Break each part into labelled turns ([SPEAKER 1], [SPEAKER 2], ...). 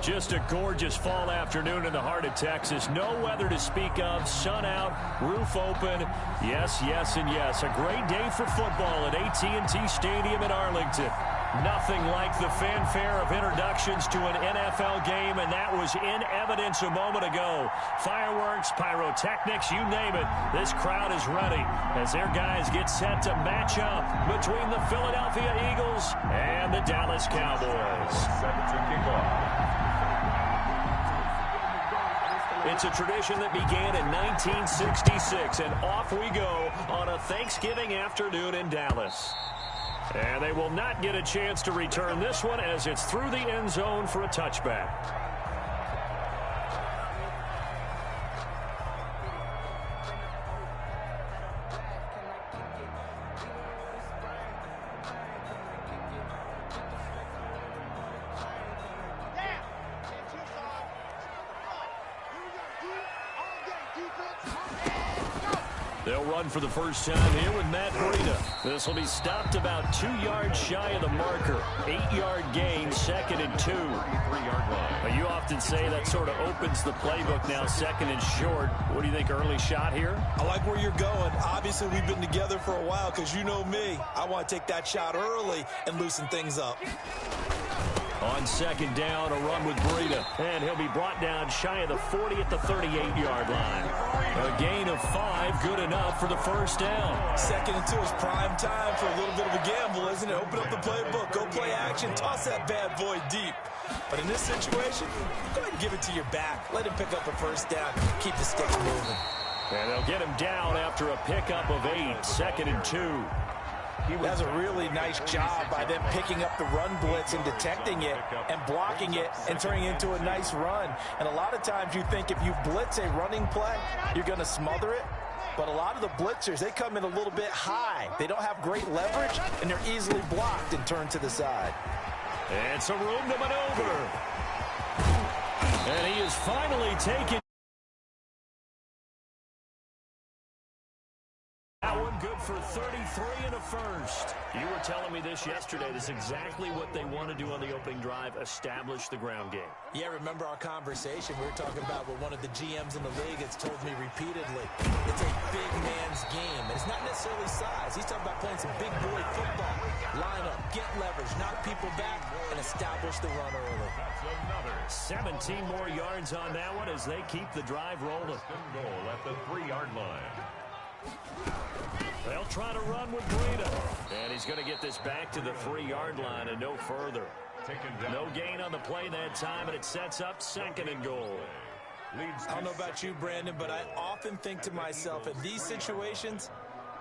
[SPEAKER 1] Just a gorgeous fall afternoon in the heart of Texas. No weather to speak of. Sun out, roof open. Yes, yes, and yes. A great day for football at AT&T Stadium in Arlington. Nothing like the fanfare of introductions to an NFL game, and that was in evidence a moment ago. Fireworks, pyrotechnics, you name it. This crowd is ready as their guys get set to match up between the Philadelphia Eagles and the Dallas Cowboys.
[SPEAKER 2] Set to kick off.
[SPEAKER 1] It's a tradition that began in 1966, and off we go on a Thanksgiving afternoon in Dallas. And they will not get a chance to return this one as it's through the end zone for a touchback. They'll run for the first time here with Matt Breida. This will be stopped about 2 yards shy of the marker. 8-yard gain, 2nd and 2.
[SPEAKER 2] 3-yard line.
[SPEAKER 1] You often say that sort of opens the playbook now, 2nd and short. What do you think, early shot here?
[SPEAKER 3] I like where you're going. Obviously, we've been together for a while because you know me. I want to take that shot early and loosen things up.
[SPEAKER 1] On 2nd down, a run with Breida. And he'll be brought down shy of the 40 at the 38-yard line. A gain of 5, good enough for the first down.
[SPEAKER 3] 2nd and 2 is prime time for a little bit of a gamble, isn't it? Open up the playbook, go play action, toss that bad boy deep. But in this situation, go ahead and give it to your back. Let him pick up a first down. Keep the sticks moving.
[SPEAKER 1] And they'll get him down after a pickup of 8, 2nd and 2.
[SPEAKER 3] That's a really nice job by them picking up the run blitz and detecting it and blocking it and turning it into a nice run. And a lot of times you think if you blitz a running play, you're going to smother it. But a lot of the blitzers, they come in a little bit high. They don't have great leverage, and they're easily blocked and turned to the side.
[SPEAKER 1] And some room to maneuver. And he is finally taken. That one good for 33 and a first. You were telling me this yesterday. This is exactly what they want to do on the opening drive, establish the ground game.
[SPEAKER 3] Yeah, remember our conversation? We were talking about what one of the GMs in the league has told me repeatedly. It's a big man's game. It's not necessarily size. He's talking about playing some big boy football. Line up, get leverage, knock people back, and establish the run early.
[SPEAKER 2] That's another
[SPEAKER 1] 17 more yards on that one as they keep the drive rolling.
[SPEAKER 2] goal at the 3-yard line.
[SPEAKER 1] They'll try to run with Breida. And he's going to get this back to the 3-yard line and no further. No gain on the play that time, and it sets up 2nd and goal.
[SPEAKER 3] I don't know about you, Brandon, but I often think to myself, in these situations,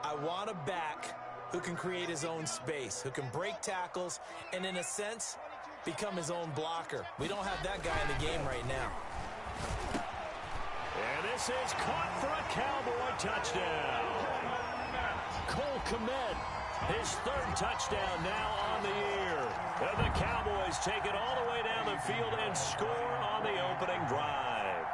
[SPEAKER 3] I want a back who can create his own space, who can break tackles, and in a sense, become his own blocker. We don't have that guy in the game right now.
[SPEAKER 1] And this is caught for a Cowboy touchdown. Cole Kmet, his 3rd touchdown now on the year. And the Cowboys take it all the way down the field and score on the opening drive.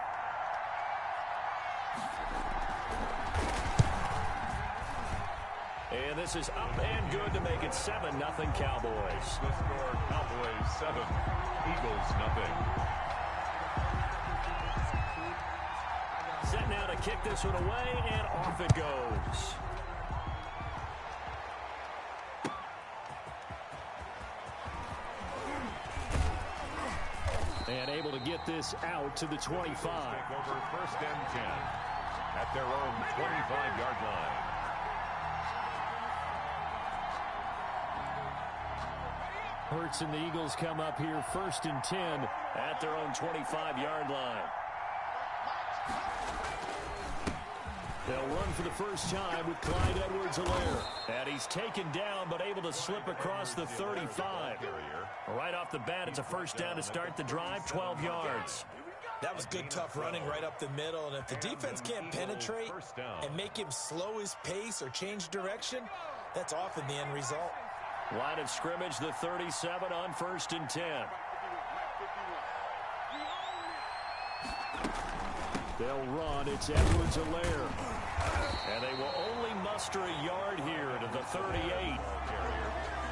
[SPEAKER 1] And this is up and good to make it 7-0 Cowboys.
[SPEAKER 2] The score, Cowboys 7, Eagles 0.
[SPEAKER 1] Set now to kick this one away, and off it goes. And able to get this out to the 25.
[SPEAKER 2] Take over 1st and 10 at their own 25-yard line.
[SPEAKER 1] Hurts and the Eagles come up here 1st and 10 at their own 25-yard line. They'll run for the first time with Clyde Edwards-Helaire. And he's taken down but able to slip across the 35. Right off the bat, it's a first down to start the drive, 12 yards.
[SPEAKER 3] That was good, tough running right up the middle. And if the defense can't penetrate and make him slow his pace or change direction, that's often the end result.
[SPEAKER 1] Line of scrimmage, the 37 on 1st and 10. They'll run. It's Edwards-Helaire. And they will only muster a yard here to the 38.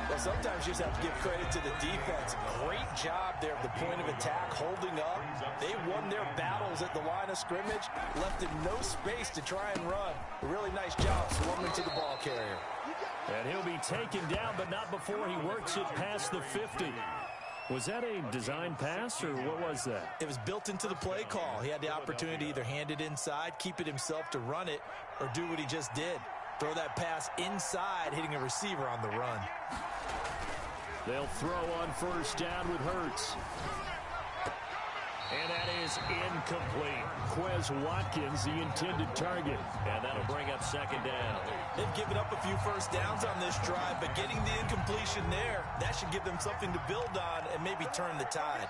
[SPEAKER 3] Well, sometimes you just have to give credit to the defense. Great job there at the point of attack, holding up. They won their battles at the line of scrimmage, left in no space to try and run. A really nice job swarming to the ball carrier.
[SPEAKER 1] And he'll be taken down, but not before he works it past the 50. Was that a design pass, or what was that?
[SPEAKER 3] It was built into the play call. He had the opportunity to either hand it inside, keep it himself to run it, or do what he just did. Throw that pass inside, hitting a receiver on the run.
[SPEAKER 1] They'll throw on first down with Hurts. And that is incomplete. Quez Watkins, the intended target. And that'll bring up second down.
[SPEAKER 3] They've given up a few first downs on this drive, but getting the incompletion there, that should give them something to build on and maybe turn the tide.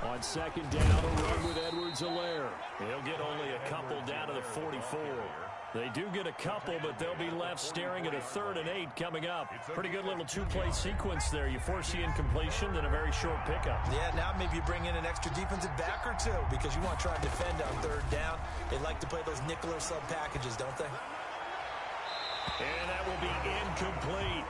[SPEAKER 1] On second down, a run with Edwards-Helaire. He'll get only a couple down to the 44. They do get a couple, but they'll be left staring at a 3rd and 8 coming up. Pretty good little two-play sequence there. You force the incompletion, then a very short pickup.
[SPEAKER 3] Yeah, now maybe you bring in an extra defensive back or two because you want to try and defend on 3rd down. They like to play those nickel or sub packages, don't they?
[SPEAKER 1] And that will be incomplete.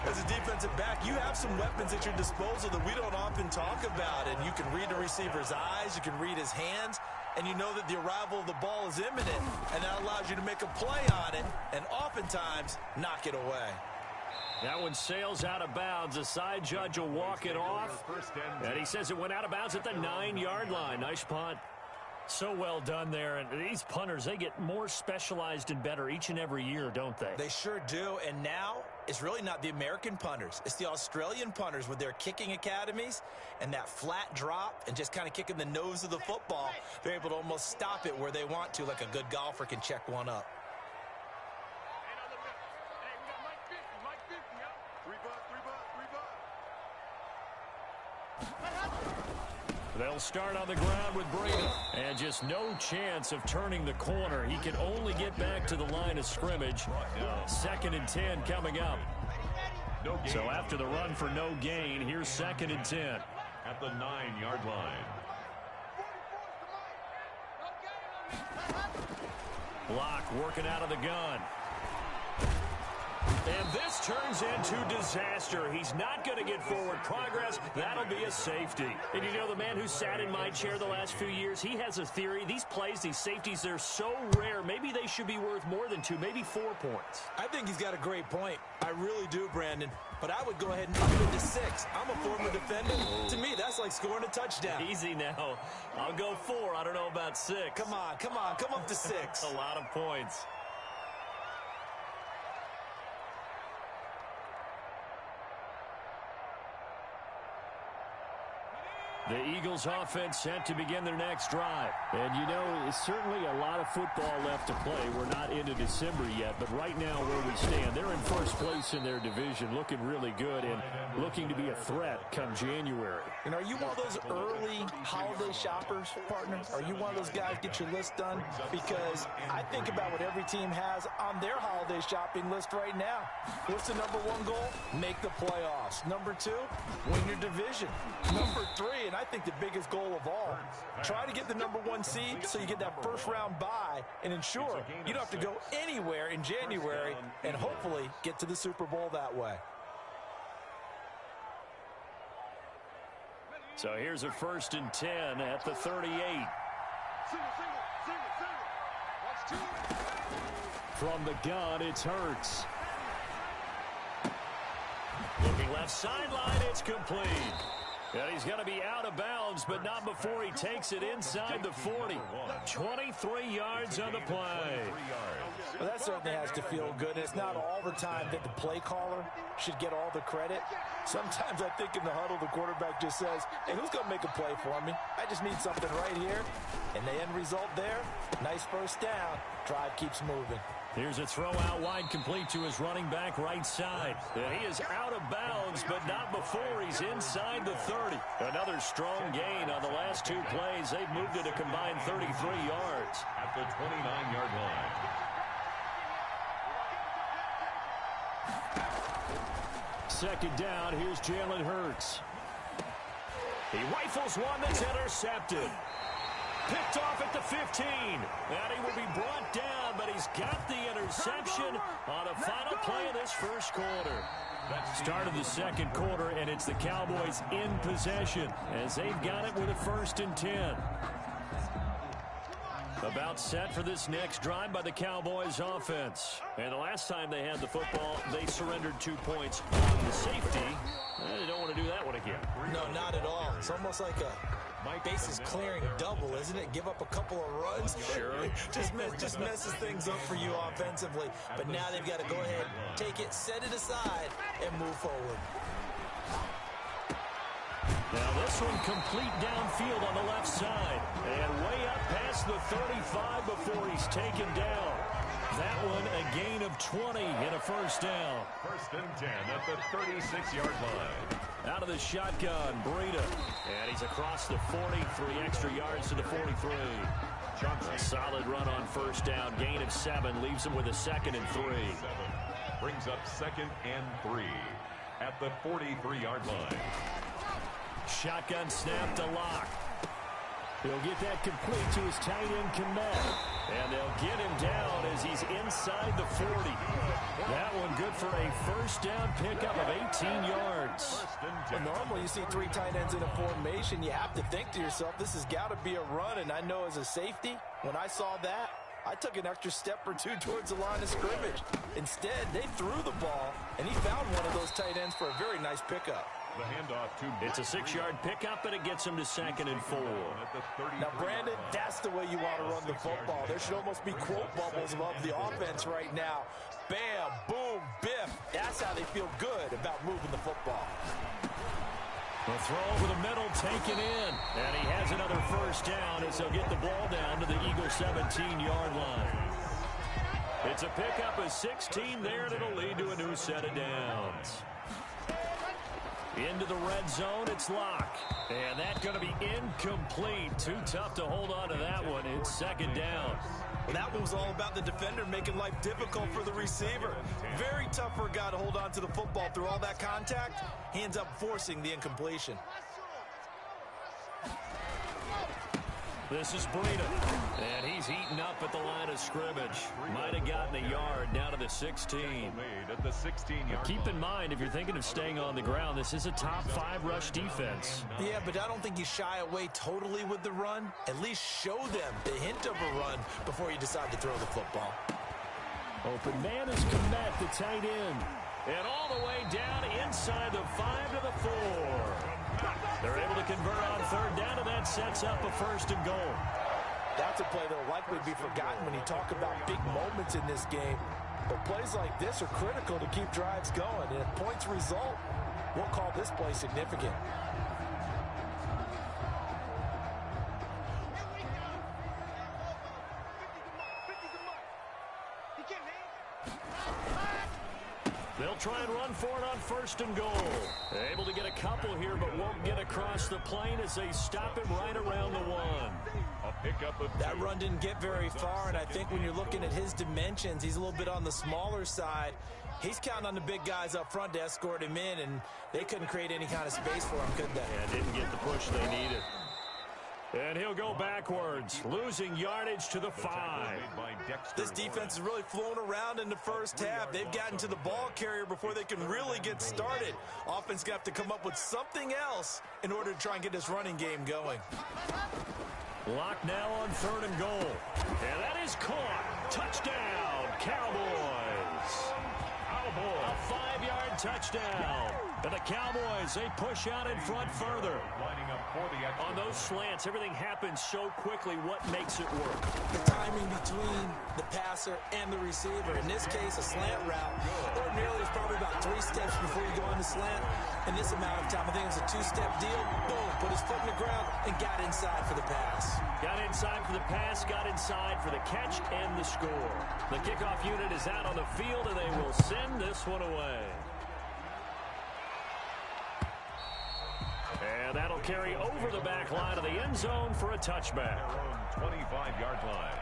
[SPEAKER 3] As a defensive back, you have some weapons at your disposal that we don't often talk about. And you can read the receiver's eyes, you can read his hands, and you know that the arrival of the ball is imminent. And that allows you to make a play on it and oftentimes knock it away.
[SPEAKER 1] That one sails out of bounds. The side judge will walk it off. And he says it went out of bounds at the 9-yard line. Nice punt. So well done there. And these punters, they get more specialized and better each and every year, don't they?
[SPEAKER 3] They sure do. And now it's really not the American punters. It's the Australian punters with their kicking academies and that flat drop and just kind of kicking the nose of the football. They're able to almost stop it where they want to, like a good golfer can check one up.
[SPEAKER 1] They'll start on the ground with Brady. And just no chance of turning the corner. He can only get back to the line of scrimmage. 2nd and 10 coming up. So after the run for no gain, here's 2nd and 10.
[SPEAKER 2] At the 9-yard line.
[SPEAKER 1] Block working out of the gun. And this turns into disaster. He's not going to get forward progress. That'll be a safety. And you know, the man who sat in my chair the last few years, he has a theory. These plays, these safeties, they're so rare. Maybe they should be worth more than 2, maybe 4 points.
[SPEAKER 3] I think he's got a great point. I really do, Brandon. But I would go ahead and up it to 6. I'm a former defender. To me, that's like scoring a touchdown.
[SPEAKER 1] Easy now. I'll go 4. I don't know about 6.
[SPEAKER 3] Come on. Come up to 6.
[SPEAKER 1] A lot of points. The Eagles offense set to begin their next drive. And you know, it's certainly a lot of football left to play. We're not into December yet, but right now where we stand, they're in first place in their division, looking really good and looking to be a threat come January.
[SPEAKER 3] And are you one of those early holiday shoppers, partner? Are you one of those guys get your list done? Because I think about what every team has on their holiday shopping list right now. What's the number 1 goal? Make the playoffs. Number 2, win your division. Number 3, and I think the biggest goal of all, try to get the number 1 seed so you get that first round bye and ensure you don't have to go anywhere in January and hopefully get to the Super Bowl that way.
[SPEAKER 1] So here's a 1st and 10 at the 38. From the gun, it's Hurts. Looking left sideline, it's complete. And he's going to be out of bounds, but not before he takes it inside the 40. 23 yards on the play.
[SPEAKER 3] Well, that certainly has to feel good. And it's not all the time that the play caller should get all the credit. Sometimes I think in the huddle, the quarterback just says, hey, who's going to make a play for me? I just need something right here. And the end result there, nice first down. Drive keeps moving.
[SPEAKER 1] Here's a throw out wide, complete to his running back right side. And he is out of bounds, but not before he's inside the 30. Another strong gain on the last 2 plays. They've moved it a combined 33 yards.
[SPEAKER 2] At the 29-yard line.
[SPEAKER 1] Second down, here's Jalen Hurts. He rifles one that's intercepted. picked off at the 15. And he will be brought down, but he's got the interception on the final play of this first quarter. Start of the second quarter, and it's the Cowboys in possession as they've got it with a 1st and 10. About set for this next drive by the Cowboys offense. And the last time they had the football, they surrendered 2 points on the safety. They don't want to do that one again.
[SPEAKER 3] No, not at all. It's almost like a bases clearing double, isn't it? Give up a couple of runs.
[SPEAKER 1] Sure.
[SPEAKER 3] just messes things up for you offensively. But now they've got to go ahead, take it, set it aside, and move forward.
[SPEAKER 1] Now this one complete downfield on the left side. And way up past the 35 before he's taken down. That one a gain of 20 and a 1st down.
[SPEAKER 2] 1st and 10 at the 36-yard line.
[SPEAKER 1] Out of the shotgun, Breida. And he's across the 40, 3 extra yards to the 43. A solid run on 1st down, gain of 7, leaves him with a 2nd and 3.
[SPEAKER 2] Brings up 2nd and 3 at the 43-yard line.
[SPEAKER 1] Shotgun snap to Locke. He'll get that complete to his tight end, Komet. And they'll get him down as he's inside the 40. That one good for a 1st down pickup of 18 yards.
[SPEAKER 3] Well, normally you see 3 tight ends in a formation. You have to think to yourself, this has got to be a run. And I know as a safety, when I saw that, I took an extra step or 2 towards the line of scrimmage. Instead, they threw the ball, and he found one of those tight ends for a very nice pickup.
[SPEAKER 2] The handoff to
[SPEAKER 1] It's a 6-yard pickup, and it gets him to 2nd and 4.
[SPEAKER 3] Now, Brandon, that's the way you want to run the football. There should almost be quote bubbles above the offense right now. Bam, boom, biff. That's how they feel good about moving the football.
[SPEAKER 1] The throw over the middle, taken in. And he has another 1st down as they'll get the ball down to the Eagles' 17-yard line. It's a pickup of 16 there, and it'll lead to a new set of downs. Into the red zone, it's Locke. And that's going to be incomplete. Too tough to hold on to that one. It's 2nd down.
[SPEAKER 3] Well, that one was all about the defender making life difficult for the receiver. Very tough for a guy to hold on to the football through all that contact. He ends up forcing the incompletion.
[SPEAKER 1] This is Breida, and he's heating up at the line of scrimmage. Might have gotten a yard down to the 16. Keep in mind, if you're thinking of staying on the ground, this is a top 5 rush defense.
[SPEAKER 3] Yeah, but I don't think you shy away totally with the run. At least show them the hint of a run before you decide to throw the football.
[SPEAKER 1] Open man is Komet, the tight end. And all the way down inside the 5 to the 4. They're able to convert on 3rd down, and that sets up a 1st and goal.
[SPEAKER 3] That's a play that will likely be forgotten when you talk about big moments in this game. But plays like this are critical to keep drives going. And if points result, we'll call this play significant.
[SPEAKER 1] They'll try and run for it on 1st and goal. Able to get a couple here, but won't get across the plane as they stop him right around the 1.
[SPEAKER 3] That run didn't get very far, and I think when you're looking at his dimensions, he's a little bit on the smaller side. He's counting on the big guys up front to escort him in, and they couldn't create any kind of space for him, could they?
[SPEAKER 1] Yeah, didn't get the push they needed. And he'll go backwards, losing yardage to the 5.
[SPEAKER 3] This defense has really flown around in the first half. They've gotten to the ball carrier before they can really get started. Offense going to have to come up with something else in order to try and get this running game going.
[SPEAKER 1] Locked now on 3rd and goal. And that is caught. Touchdown, Cowboys. A 5-yard touchdown. And the Cowboys, they push out in front further. On those slants, everything happens so quickly. What makes it work?
[SPEAKER 3] The timing between the passer and the receiver. In this case, a slant route. Ordinarily, it's probably about 3 steps before you go on the slant. In this amount of time, I think it was a 2-step deal. Boom, put his foot in the ground and got inside for the pass.
[SPEAKER 1] Got inside for the pass, got inside for the catch and the score. The kickoff unit is out on the field, and they will send this one away. And that'll carry over the back line of the end zone for a touchback.
[SPEAKER 2] 25-yard line.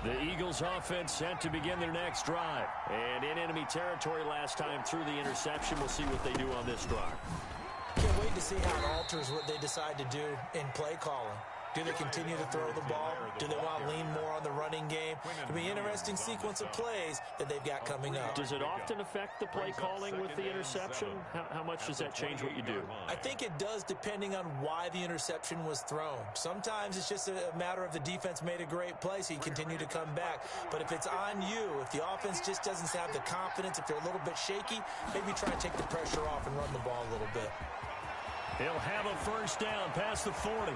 [SPEAKER 1] The Eagles offense set to begin their next drive. And in enemy territory last time through the interception. We'll see what they do on this drive.
[SPEAKER 3] Can't wait to see how it alters what they decide to do in play calling. Do they continue to throw the ball? Do they want to lean more on the running game? It'll be an interesting sequence of plays that they've got coming up.
[SPEAKER 1] Does it often affect the play calling with the interception? How much does that change what you do?
[SPEAKER 3] I think it does, depending on why the interception was thrown. Sometimes it's just a matter of the defense made a great play, so you continue to come back. But if it's on you, if the offense just doesn't have the confidence, if they're a little bit shaky, maybe try to take the pressure off and run the ball a little bit.
[SPEAKER 1] He'll have a first down past the 40.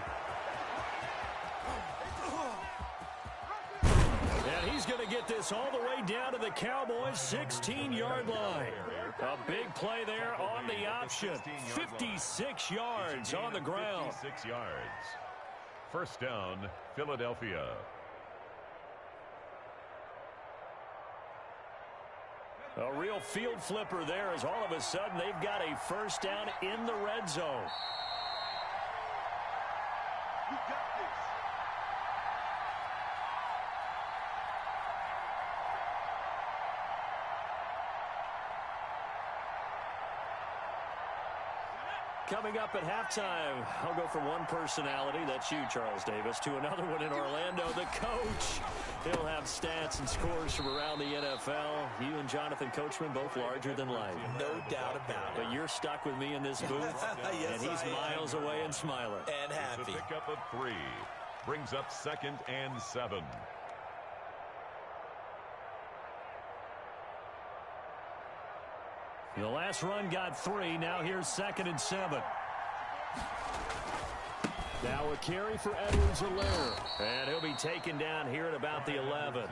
[SPEAKER 1] And he's going to get this all the way down to the Cowboys' 16-yard line. A big play there on the option. 56 yards on the ground.
[SPEAKER 2] 56 yards. First down, Philadelphia.
[SPEAKER 1] A real field flipper there as all of a sudden they've got a first down in the red zone. Coming up at halftime, I'll go from one personality, that's you, Charles Davis, to another one in Orlando, the coach. He'll have stats and scores from around the NFL. You and Jonathan Coachman, both larger than life.
[SPEAKER 3] No doubt about it.
[SPEAKER 1] But you're stuck with me in this booth,
[SPEAKER 3] yes,
[SPEAKER 1] and he's miles away and smiling.
[SPEAKER 3] And happy.
[SPEAKER 2] The pickup of 3 brings up 2nd and 7.
[SPEAKER 1] The last run got 3. Now here's 2nd and 7. Now a carry for Edwards-Helaire. And he'll be taken down here at about the 11.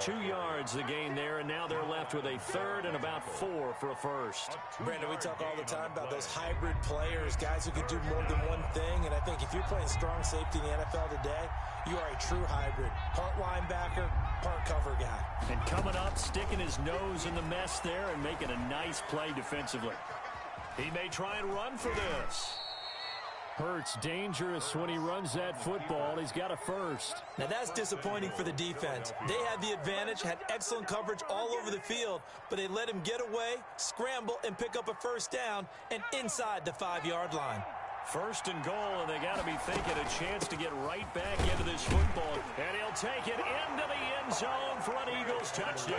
[SPEAKER 1] 2 yards the gain there, and now they're left with a 3rd and about 4 for a first.
[SPEAKER 3] Brandon, we talk all the time about those hybrid players, guys who can do more than one thing. And I think if you're playing strong safety in the NFL today, you are a true hybrid. Part linebacker, part cover guy.
[SPEAKER 1] And coming up, sticking his nose in the mess there and making a nice play defensively. He may try and run for this. Hurts dangerous when he runs that football. He's got a first.
[SPEAKER 3] Now that's disappointing for the defense. They had the advantage, had excellent coverage all over the field, but they let him get away, scramble, and pick up a first down and inside the 5-yard line.
[SPEAKER 1] First and goal, and they got to be thinking a chance to get right back into this football. And he'll take it into the end zone for an Eagles touchdown.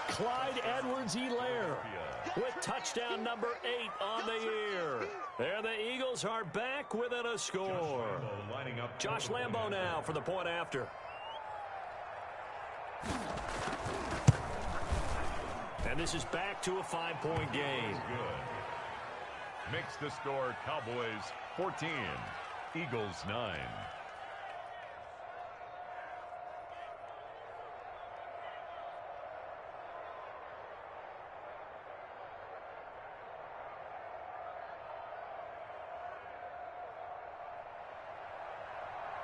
[SPEAKER 1] Clyde Edwards-Helaire with touchdown number 8 on the year. There the Eagles are back within a score. Josh Lambo now for the point after. And this is back to a 5-point game.
[SPEAKER 2] Makes the score Cowboys 14, Eagles 9.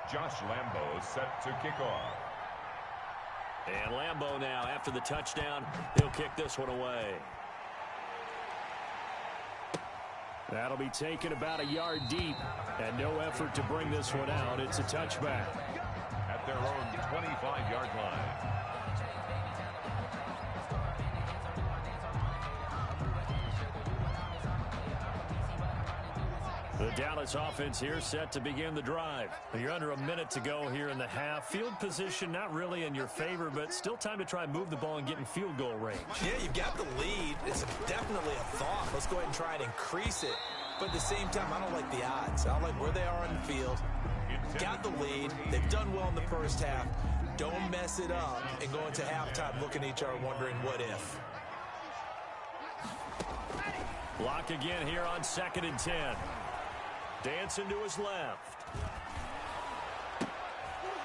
[SPEAKER 2] Josh Lambo set to kick off.
[SPEAKER 1] And Lambo now, after the touchdown, he'll kick this one away. That'll be taken about a yard deep, and no effort to bring this one out. It's a touchback.
[SPEAKER 2] At their own 25-yard line.
[SPEAKER 1] The Dallas offense here set to begin the drive. You're under a minute to go here in the half. Field position not really in your favor, but still time to try and move the ball and get in field goal range.
[SPEAKER 3] Yeah, you've got the lead. It's definitely a thought. Let's go ahead and try and increase it. But at the same time, I don't like the odds. I don't like where they are on the field. Got the lead. They've done well in the first half. Don't mess it up and go into halftime looking at each other wondering what if.
[SPEAKER 1] Block again here on 2nd and 10. Dancing to his left.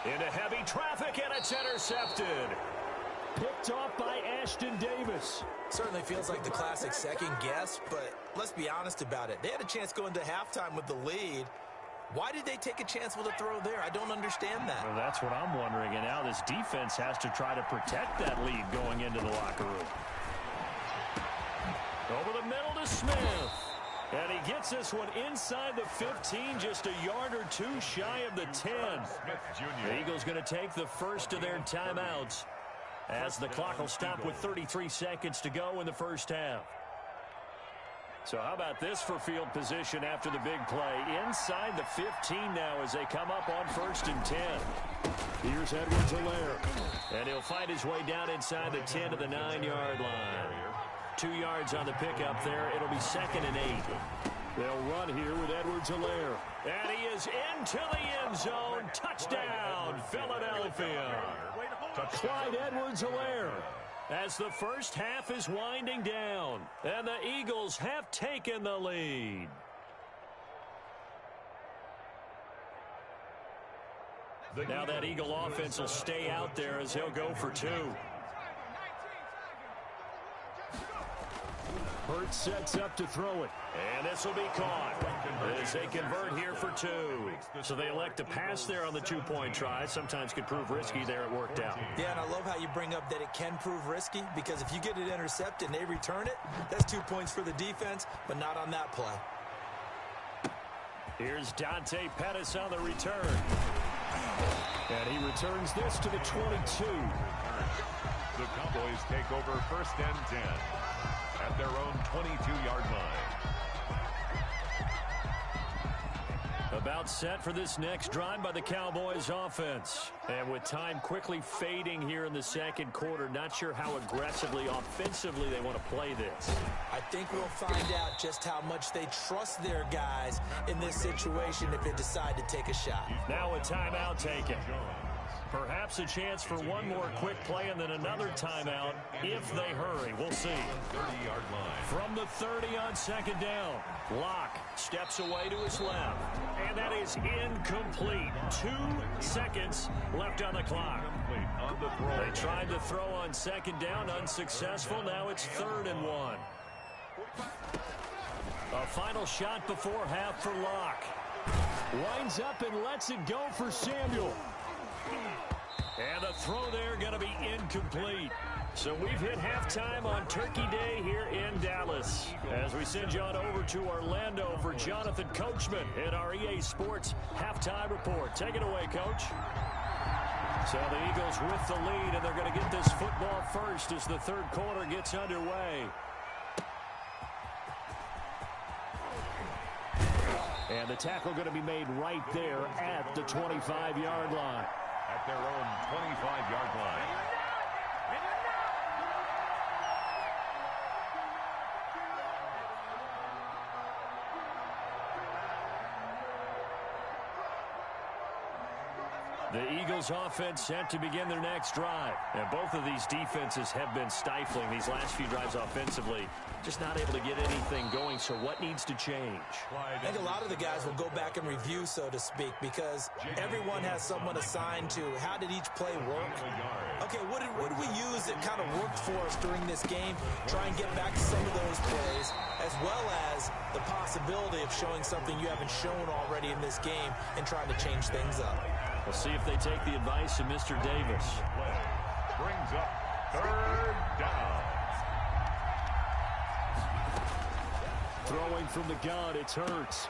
[SPEAKER 1] Into heavy traffic, and it's intercepted. Picked off by Ashton Davis.
[SPEAKER 3] Certainly feels like the classic second guess, but let's be honest about it. They had a chance going into halftime with the lead. Why did they take a chance with a throw there? I don't understand that.
[SPEAKER 1] Well, that's what I'm wondering. And now this defense has to try to protect that lead going into the locker room. Over the middle to Smith. And he gets this one inside the 15, just a yard or two shy of the 10. The Eagles going to take the first of their timeouts as the clock will stop with 33 seconds to go in the first half. So how about this for field position after the big play? Inside the 15 now as they come up on 1st and 10. Here's Edwards-Helaire. And he'll fight his way down inside the 10 to the 9-yard line. 2 yards on the pickup there. It'll be 2nd and 8. They'll run here with Edwards-Helaire. And he is into the end zone. Touchdown, Philadelphia. Clyde Edwards-Helaire. As the first half is winding down, and the Eagles have taken the lead. Now that Eagle offense will stay out there as they'll go for 2. Hurts sets up to throw it. And this will be caught as they convert here for 2. So they elect to pass there on the 2-point try. Sometimes could prove risky there. It worked out.
[SPEAKER 3] Yeah, and I love how you bring up that it can prove risky, because if you get it intercepted and they return it, that's 2 points for the defense, but not on that play.
[SPEAKER 1] Here's Dante Pettis on the return. And he returns this to the 22.
[SPEAKER 2] The Cowboys take over 1st and 10 at their own 22-yard line.
[SPEAKER 1] About set for this next drive by the Cowboys offense. And with time quickly fading here in the second quarter, not sure how aggressively, offensively they want to play this.
[SPEAKER 3] I think we'll find out just how much they trust their guys in this situation if they decide to take a shot.
[SPEAKER 1] Now a timeout taken. Perhaps a chance for one more quick play and then another timeout if they hurry. We'll see.
[SPEAKER 2] 30-yard line.
[SPEAKER 1] From the 30 on 2nd down, Locke steps away to his left. And that is incomplete. 2 seconds left on the clock. They tried to throw on 2nd down, unsuccessful. Now it's 3rd and 1. A final shot before half for Locke. Winds up and lets it go for Samuel. And the throw there going to be incomplete. So we've hit halftime on Turkey Day here in Dallas. As we send you on over to Orlando for Jonathan Coachman in our EA Sports Halftime Report. Take it away, Coach. So the Eagles with the lead, and they're going to get this football first as the third quarter gets underway. And the tackle going to be made right there at the 25-yard line.
[SPEAKER 2] At their own 25-yard line.
[SPEAKER 1] The Eagles offense set to begin their next drive. And both of these defenses have been stifling these last few drives offensively. Just not able to get anything going, so what needs to change?
[SPEAKER 3] I think a lot of the guys will go back and review, so to speak, because everyone has someone assigned to how did each play work. Okay, what did we use that kind of worked for us during this game? Try and get back to some of those plays, as well as the possibility of showing something you haven't shown already in this game and trying to change things up.
[SPEAKER 1] We'll see if they take the advice of Mr. Davis.
[SPEAKER 2] Brings up 3rd down.
[SPEAKER 1] Throwing from the gun, it's Hurts.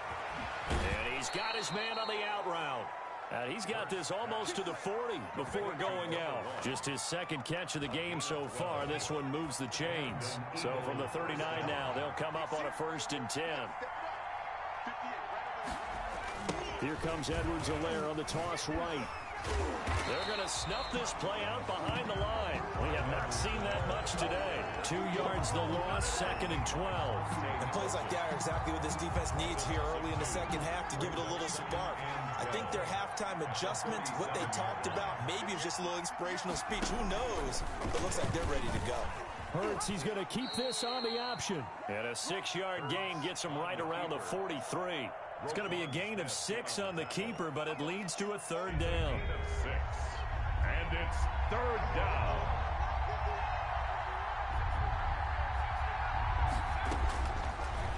[SPEAKER 1] And he's got his man on the out route. And he's got this almost to the 40 before going out. Just his 2nd catch of the game so far. This one moves the chains. So from the 39 now, they'll come up on a 1st and 10. Here comes Edwards-Helaire on the toss right. They're going to snuff this play out behind the line. We have not seen that much today. 2 yards the loss, 2nd and 12.
[SPEAKER 3] And plays like that are exactly what this defense needs here early in the second half to give it a little spark. I think their halftime adjustment, what they talked about, maybe it's just a little inspirational speech. Who knows? But it looks like they're ready to go.
[SPEAKER 1] Hurts, he's going to keep this on the option. And a 6-yard gain gets him right around the 43. It's going to be a gain of 6 on the keeper, but it leads to a 3rd down.
[SPEAKER 2] And it's 3rd down.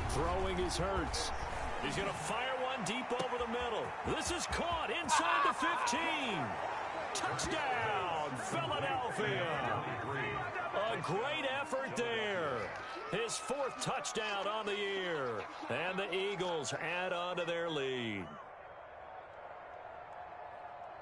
[SPEAKER 1] Throwing is Hurts. He's going to fire one deep over the middle. This is caught inside the 15. Touchdown, Philadelphia. A great effort there. His 4th touchdown on the year. And the Eagles add on to their lead.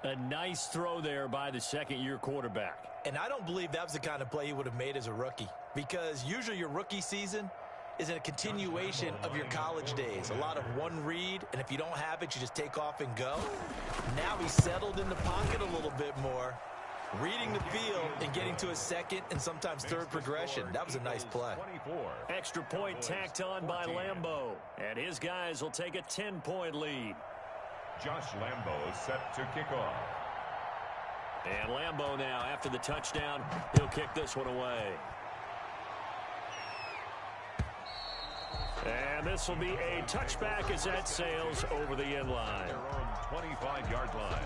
[SPEAKER 1] A nice throw there by the second-year quarterback.
[SPEAKER 3] And I don't believe that was the kind of play he would have made as a rookie, because usually your rookie season is a continuation of your college days. A lot of one read, and if you don't have it, you just take off and go. Now he's settled in the pocket a little bit more, reading the field and getting to a second and sometimes third progression. That was a nice play.
[SPEAKER 1] Extra point tacked on by Lambeau, and his guys will take a 10-point lead.
[SPEAKER 2] Josh Lambeau is set to kick off.
[SPEAKER 1] And Lambeau now, after the touchdown, he'll kick this one away. And this will be a touchback as that sails over the end line.
[SPEAKER 2] Their own 25-yard line.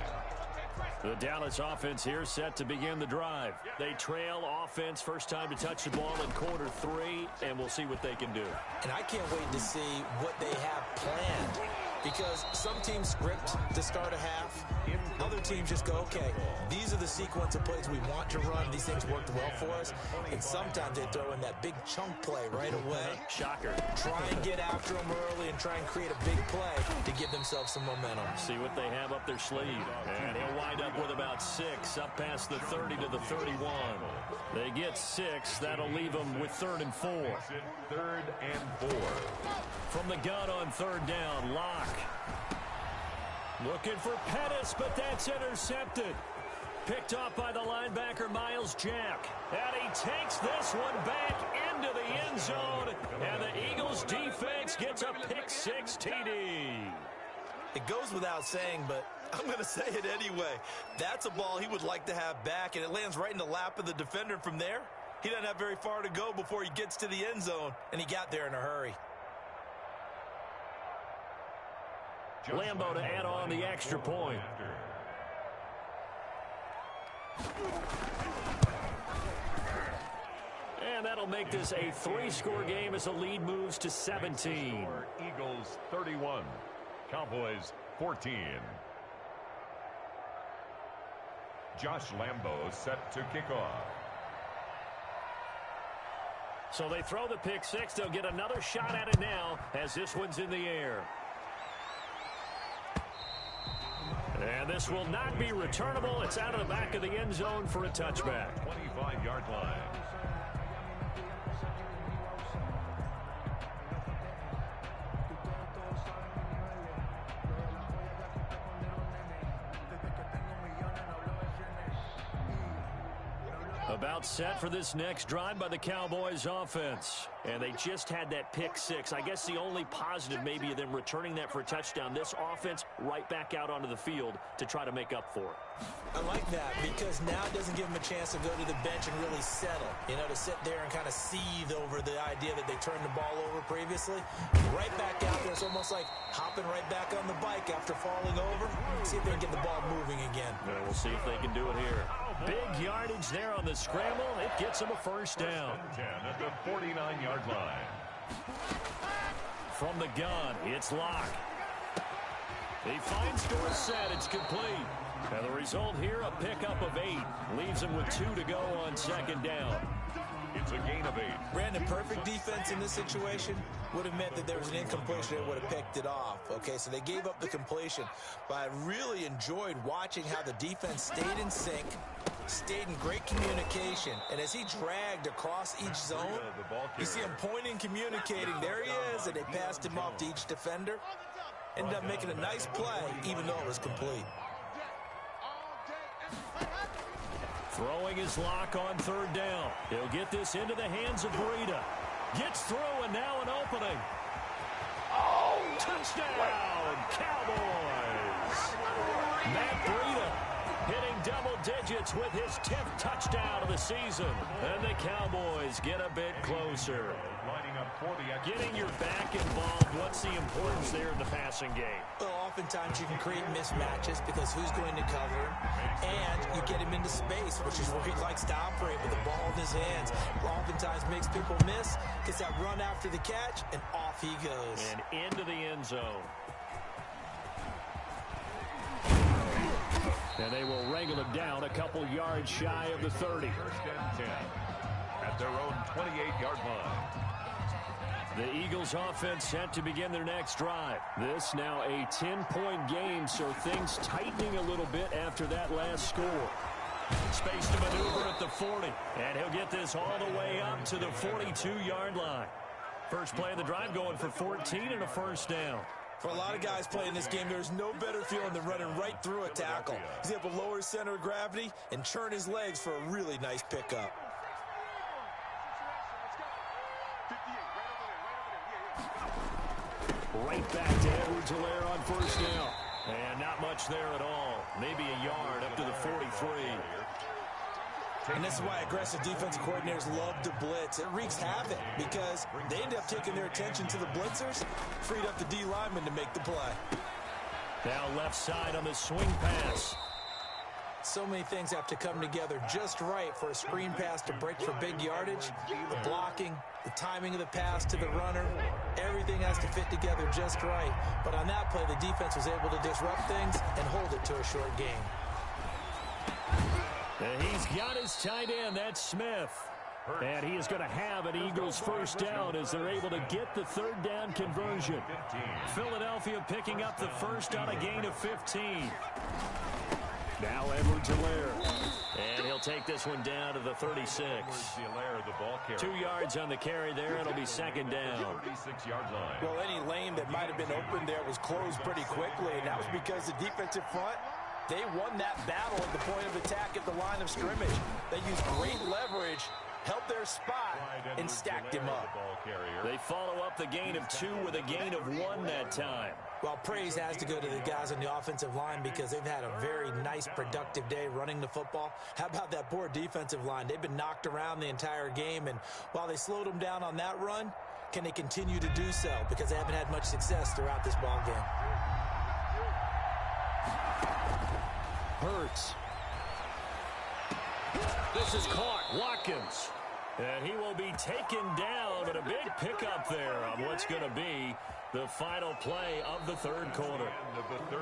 [SPEAKER 1] The Dallas offense here set to begin the drive. They trail offense, first time to touch the ball in quarter 3, and we'll see what they can do.
[SPEAKER 3] And I can't wait to see what they have planned, because some teams script to start a half. Other teams just go, okay, these are the sequence of plays we want to run. These things worked well for us. And sometimes they throw in that big chunk play right away.
[SPEAKER 1] Shocker.
[SPEAKER 3] Try and get after them early and try and create a big play to give themselves some momentum.
[SPEAKER 1] See what they have up their sleeve. And he'll wind up with about 6 up past the 30 to the 31. They get 6. That'll leave them with 3rd and 4.
[SPEAKER 2] 3rd and 4.
[SPEAKER 1] From the gun on 3rd down, Locke. Looking for Pettis, but that's intercepted. Picked off by the linebacker, Miles Jack. And he takes this one back into the end zone. And the Eagles defense gets a pick-6 TD.
[SPEAKER 3] It goes without saying, but I'm going to say it anyway. That's a ball he would like to have back, and it lands right in the lap of the defender from there. He doesn't have very far to go before he gets to the end zone, and he got there in a hurry.
[SPEAKER 1] Lambeau to add on the extra point. And that'll make this a 3-score game as the lead moves to 17.
[SPEAKER 2] Eagles 31, Cowboys 14. Josh Lambeau set to kick off.
[SPEAKER 1] So they throw the pick-6. They'll get another shot at it now as this one's in the air. And this will not be returnable. It's out of the back of the end zone for a touchback.
[SPEAKER 2] 25-yard line.
[SPEAKER 1] About set for this next drive by the Cowboys offense. And they just had that pick-6. I guess the only positive maybe of them returning that for a touchdown. This offense right back out onto the field to try to make up for it.
[SPEAKER 3] I like that, because now it doesn't give them a chance to go to the bench and really settle. You know, to sit there and kind of seethe over the idea that they turned the ball over previously. Right back out there. It's almost like hopping right back on the bike after falling over. See if they can get the ball moving again.
[SPEAKER 1] Yeah, we'll see if they can do it here. Big yardage there on the scramble. It gets them a first down.
[SPEAKER 2] 10 at the 49-yard line.
[SPEAKER 1] From the gun, it's Locke. He finds Dorsett. It's complete. And the result here, a pickup of 8. Leaves him with 2 to go on 2nd down.
[SPEAKER 2] It's a gain of 8.
[SPEAKER 3] Brandon, perfect defense in this situation would have meant that there was an incompletion and would have picked it off. Okay, so they gave up the completion. But I really enjoyed watching how the defense stayed in sync, stayed in great communication. And as he dragged across each zone, you see him pointing, communicating. There he is, and they passed him off to each defender. Ended up making a nice play, even though it was complete.
[SPEAKER 1] Throwing his Lock on 3rd down. He'll get this into the hands of Breida. Gets through, and now an opening. Oh, touchdown, Cowboys! Matt Breida hitting double digits with his 10th touchdown of the season. And the Cowboys get a bit closer.
[SPEAKER 2] Lining up for the
[SPEAKER 1] Getting your back involved, what's the importance there in the passing game?
[SPEAKER 3] Well, oftentimes you can create mismatches because who's going to cover him, and you get him into space, which is where he likes to operate with the ball in his hands. Oftentimes makes people miss, gets that run after the catch, and off he goes.
[SPEAKER 1] And into the end zone. And they will wrangle him down a couple yards shy of the 30.
[SPEAKER 2] First and 10 at their own 28-yard line.
[SPEAKER 1] The Eagles offense set to begin their next drive. This now a 10-point game, so things tightening a little bit after that last score. Space to maneuver at the 40, and he'll get this all the way up to the 42-yard line. First play of the drive going for 14 and a first down.
[SPEAKER 3] For a lot of guys playing this game, there's no better feeling than running right through a tackle. He's able to lower his center of gravity and churn his legs for a really nice pickup.
[SPEAKER 1] Right back to Edwards-Helaire on first down. And not much there at all. Maybe a yard up to the 43.
[SPEAKER 3] And this is why aggressive defensive coordinators love to blitz. It wreaks havoc because they end up taking their attention to the blitzers, freed up the D lineman to make the play.
[SPEAKER 1] Now left side on the swing pass.
[SPEAKER 3] So many things have to come together just right for a screen pass to break for big yardage. The blocking, the timing of the pass to the runner, everything has to fit together just right. But on that play, the defense was able to disrupt things and hold it to a short game.
[SPEAKER 1] And he's got his tight end. That's Smith. And he is going to have an Eagles first down as they're able to get the third down conversion. Philadelphia picking up the first on a gain of 15. Now Edwards-Helaire. And he'll take this one down to the 36. 2 yards on the carry there. It'll be second down.
[SPEAKER 2] 36-yard line.
[SPEAKER 3] Well, any lane that might have been open there was closed pretty quickly, and that was because the defensive front, they won that battle at the point of attack at the line of scrimmage. They used great leverage, held their spot, and stacked him up.
[SPEAKER 1] They follow up the gain of 2 with a gain of 1 that time.
[SPEAKER 3] Well, praise has to go to the guys on the offensive line because they've had a very nice, productive day running the football. How about that poor defensive line? They've been knocked around the entire game, and while they slowed them down on that run, can they continue to do so? Because they haven't had much success throughout this ball game.
[SPEAKER 1] Hurts. This is caught. Watkins. And he will be taken down, but a big pickup there on what's going to be the final play of the third quarter.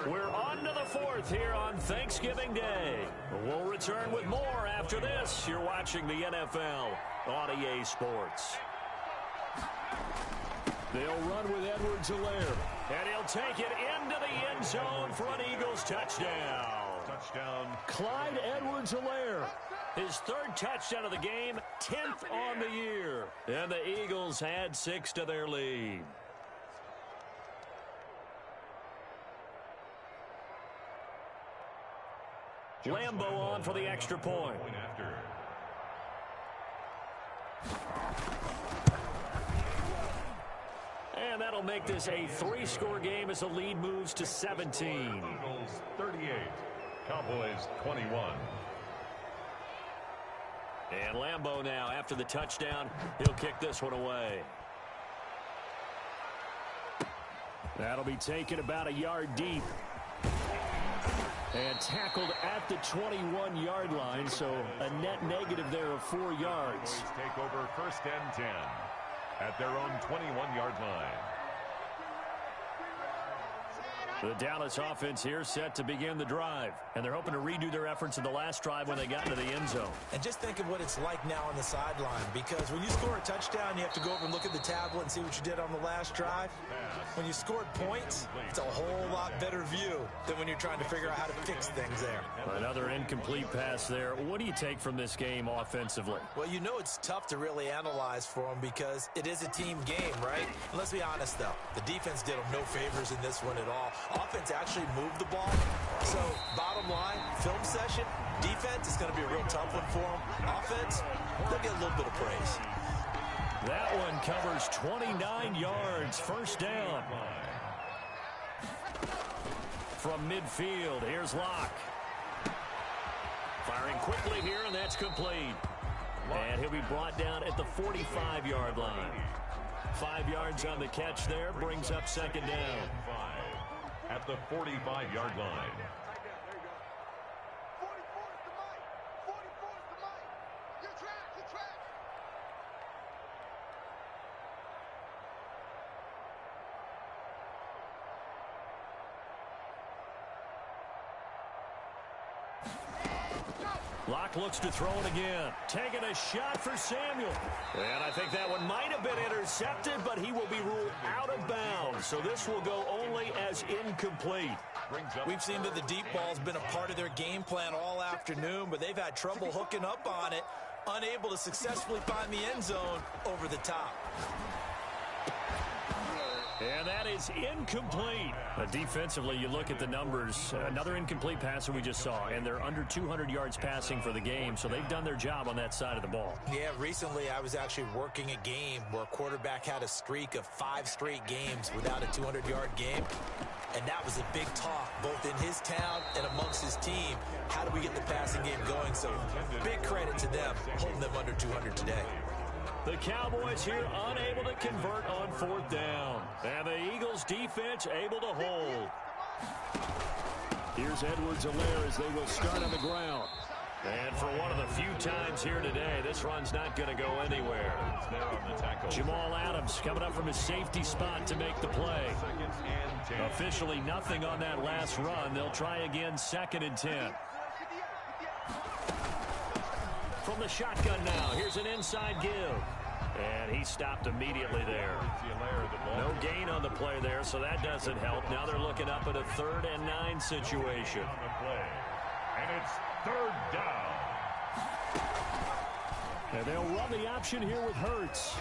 [SPEAKER 1] We're on to the fourth here on Thanksgiving Day. We'll return with more after this. You're watching the NFL on EA Sports. They'll run with Edwards-Helaire, and he'll take it into the end zone for an Eagles touchdown. Clyde Edwards-Helaire. His third touchdown of the game, 10th on the year. And the Eagles add 6 to their lead. Lambo on for the extra point. And that'll make this a 3-score game as the lead moves to 17.
[SPEAKER 2] Eagles 38, Cowboys 21.
[SPEAKER 1] And Lambo now, after the touchdown, he'll kick this one away. That'll be taken about a yard deep. And tackled at the 21-yard line, so a net negative there of 4 yards.
[SPEAKER 2] Take over first and 10 at their own 21-yard line.
[SPEAKER 1] The Dallas offense here set to begin the drive. And they're hoping to redo their efforts in the last drive when they got into the end zone.
[SPEAKER 3] And just think of what it's like now on the sideline, because when you score a touchdown, you have to go over and look at the tablet and see what you did on the last drive. When you scored points, it's a whole lot better view than when you're trying to figure out how to fix things there.
[SPEAKER 1] Another incomplete pass there. What do you take from this game offensively?
[SPEAKER 3] Well, you know it's tough to really analyze for them because it is a team game, right? And let's be honest, though. The defense did them no favors in this one at all. Offense actually moved the ball. So, bottom line, film session, defense is going to be a real tough one for them. Offense, they'll get a little bit of praise.
[SPEAKER 1] That one covers 29 yards. First down. From midfield, here's Locke. Firing quickly here, and that's complete. And he'll be brought down at the 45-yard line. 5 yards on the catch there, brings up second down.
[SPEAKER 2] At the 45-yard line.
[SPEAKER 1] Locke looks to throw it again. Taking a shot for Samuel. And I think that one might have been intercepted, but he will be ruled out of bounds. So this will go only as incomplete.
[SPEAKER 3] We've seen that the deep ball's been a part of their game plan all afternoon, but they've had trouble hooking up on it, unable to successfully find the end zone over the top.
[SPEAKER 1] And that is incomplete. Defensively, you look at the numbers. Another incomplete passer we just saw, and they're under 200 yards passing for the game, so they've done their job on that side of the ball.
[SPEAKER 3] Yeah, recently I was actually working a game where a quarterback had a streak of 5 straight games without a 200-yard game, and that was a big talk, both in his town and amongst his team. How do we get the passing game going? So big credit to them, holding them under 200 today.
[SPEAKER 1] The Cowboys here unable to convert on 4th down. And the Eagles defense able to hold. Here's Edwards-Helaire as they will start on the ground. And for one of the few times here today, this run's not going to go anywhere. Jamal Adams coming up from his safety spot to make the play. Officially nothing on that last run. They'll try again 2nd and 10. From the shotgun now, here's an inside give. And he stopped immediately there. No gain on the play there, so that doesn't help. Now they're looking up at a 3rd and 9 situation.
[SPEAKER 2] And it's 3rd down.
[SPEAKER 1] And they'll run the option here with Hurts.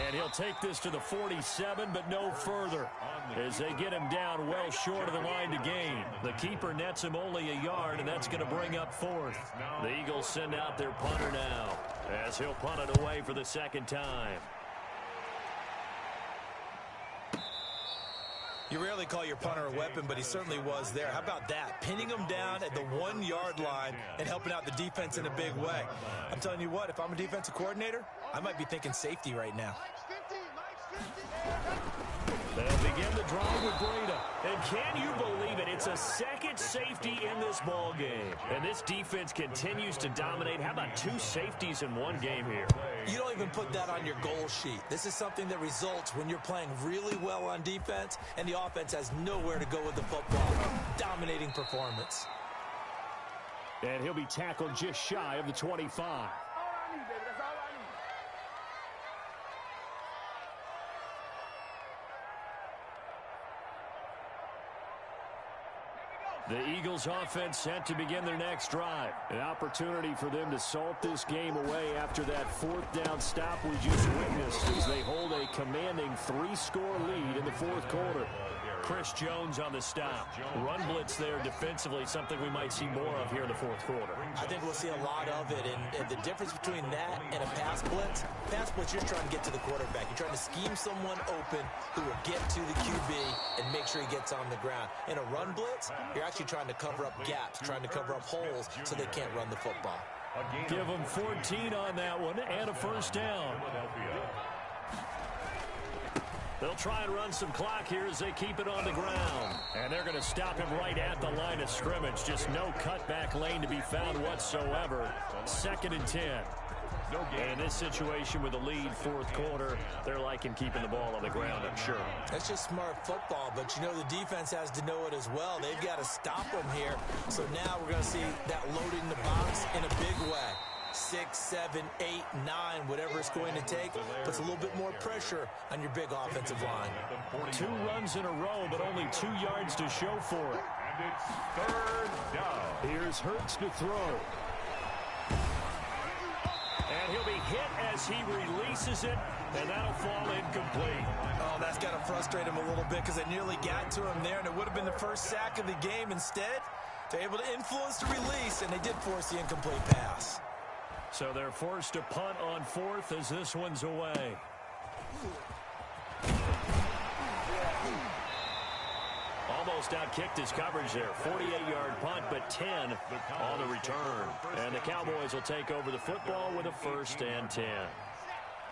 [SPEAKER 1] And he'll take this to the 47, but no further, as they get him down well short of the line to gain. The keeper nets him only a yard, and that's going to bring up 4th. The Eagles send out their punter now, as he'll punt it away for the 2nd time.
[SPEAKER 3] You rarely call your punter a weapon, but he certainly was there. How about that? Pinning him down at the 1-yard line and helping out the defense in a big way. I'm telling you what, if I'm a defensive coordinator, I might be thinking safety right now.
[SPEAKER 1] They'll begin the drive with Breda. And can you believe it? It's a 2nd safety in this ball game. And this defense continues to dominate. How about 2 safeties in one game here?
[SPEAKER 3] You don't even put that on your goal sheet. This is something that results when you're playing really well on defense and the offense has nowhere to go with the football. Dominating performance.
[SPEAKER 1] And he'll be tackled just shy of the 25. The Eagles offense set to begin their next drive. An opportunity for them to salt this game away after that 4th down stop we just witnessed as they hold a commanding 3-score lead in the 4th quarter. Chris Jones on the stop. Run blitz there defensively, something we might see more of here in the 4th quarter.
[SPEAKER 3] I think we'll see a lot of it, and the difference between that and a pass blitz, you're trying to get to the quarterback. You're trying to scheme someone open who will get to the QB and make sure he gets on the ground. In a run blitz, you're actually trying to cover up gaps, trying to cover up holes so they can't run the football.
[SPEAKER 1] Give them 14 on that one and a 1st down. They'll try and run some clock here as they keep it on the ground. And they're going to stop him right at the line of scrimmage. Just no cutback lane to be found whatsoever. 2nd and 10. And in this situation with the lead 4th quarter, they're liking keeping the ball on the ground, I'm sure.
[SPEAKER 3] That's just smart football, but you know the defense has to know it as well. They've got to stop them here. So now we're going to see that loading the box in a big way. 6, 7, 8, 9, whatever it's going to take, puts a little bit more pressure on your big offensive line.
[SPEAKER 1] 2 runs in a row, but only 2 yards to show for it.
[SPEAKER 2] And it's 3rd down.
[SPEAKER 1] Here's Hurts to throw. And he'll be hit as he releases it, and that'll fall incomplete.
[SPEAKER 3] Oh, that's got to frustrate him a little bit because they nearly got to him there, and it would have been the first sack of the game. Instead, they're able to influence the release, and they did force the incomplete pass.
[SPEAKER 1] So they're forced to punt on 4th as this one's away. Almost outkicked his coverage there. 48-yard punt, but 10 on the return. And the Cowboys will take over the football with a 1st and 10.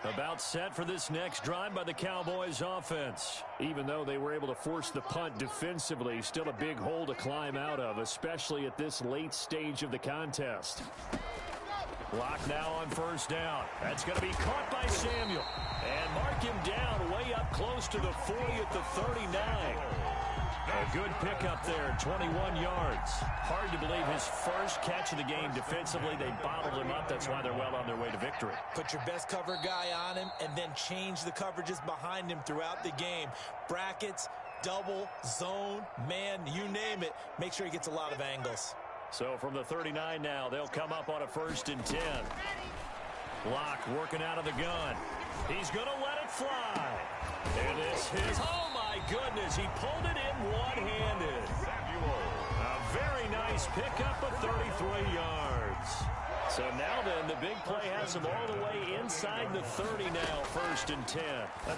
[SPEAKER 1] About set for this next drive by the Cowboys offense. Even though they were able to force the punt defensively, still a big hole to climb out of, especially at this late stage of the contest. Lock now on 1st down. That's going to be caught by Samuel. And mark him down way up close to the 40 at the 39. A good pickup there, 21 yards. Hard to believe his first catch of the game defensively. They bottled him up. That's why they're well on their way to victory.
[SPEAKER 3] Put your best cover guy on him and then change the coverages behind him throughout the game. Brackets, double, zone, man, you name it. Make sure he gets a lot of angles.
[SPEAKER 1] So from the 39 now, they'll come up on a 1st and 10. Locke working out of the gun. He's going to let it fly. And this is, oh my goodness, he pulled it in one-handed. A very nice pickup of 33 yards. So now then, the big play has him all the way inside the 30 now, 1st and 10.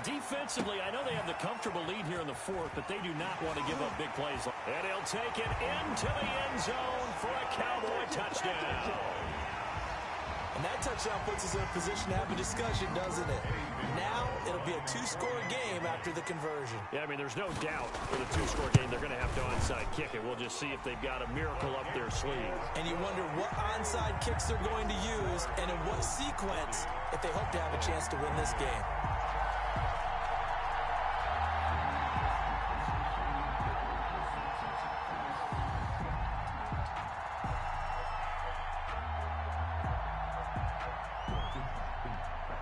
[SPEAKER 1] Defensively, I know they have the comfortable lead here in the 4th, but they do not want to give up big plays. And he'll take it into the end zone for a Cowboy touchdown.
[SPEAKER 3] And that touchdown puts us in a position to have a discussion, doesn't it? Now it'll be a 2-score game after the conversion.
[SPEAKER 1] Yeah, I mean, there's no doubt for the 2-score game they're going to have to onside kick it. We'll just see if they've got a miracle up their sleeve.
[SPEAKER 3] And you wonder what onside kicks they're going to use and in what sequence if they hope to have a chance to win this game.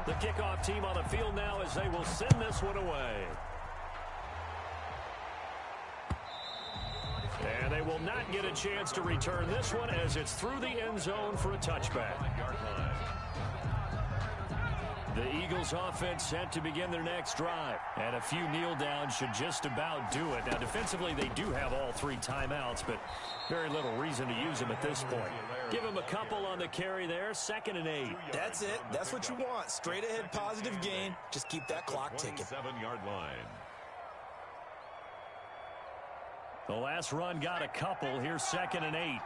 [SPEAKER 1] The kickoff team on the field now as they will send this one away. And they will not get a chance to return this one as it's through the end zone for a touchback. The Eagles offense set to begin their next drive. And a few kneel downs should just about do it. Now defensively they do have all 3 timeouts, but very little reason to use them at this point. Give them a couple on the carry there, 2nd and 8.
[SPEAKER 3] That's it. That's what you want. Straight ahead positive gain. Just keep that clock ticking.
[SPEAKER 2] 7-yard line.
[SPEAKER 1] The last run got a couple. Here's 2nd and 8.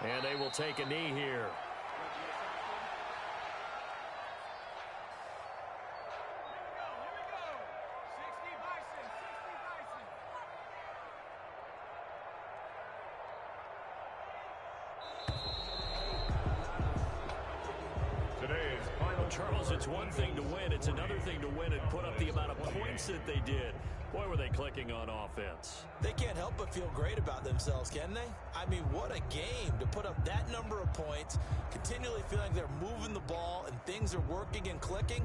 [SPEAKER 1] And they will take a knee here. Charles, it's one thing to win. It's another thing to win and put up the amount of points that they did. Boy, were they clicking on offense.
[SPEAKER 3] They can't help but feel great about themselves, can they? I mean, what a game to put up that number of points, continually feeling they're moving the ball and things are working and clicking.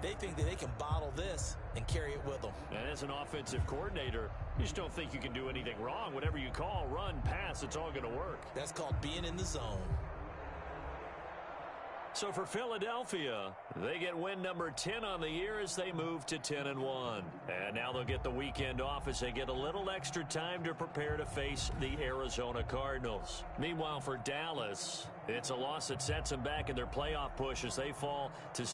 [SPEAKER 3] They think that they can bottle this and carry it with them.
[SPEAKER 1] And as an offensive coordinator, you just don't think you can do anything wrong. Whatever you call, run, pass, it's all going to work.
[SPEAKER 3] That's called being in the zone.
[SPEAKER 1] So for Philadelphia, they get win number 10 on the year as they move to 10-1. And now they'll get the weekend off as they get a little extra time to prepare to face the Arizona Cardinals. Meanwhile, for Dallas, it's a loss that sets them back in their playoff push as they fall to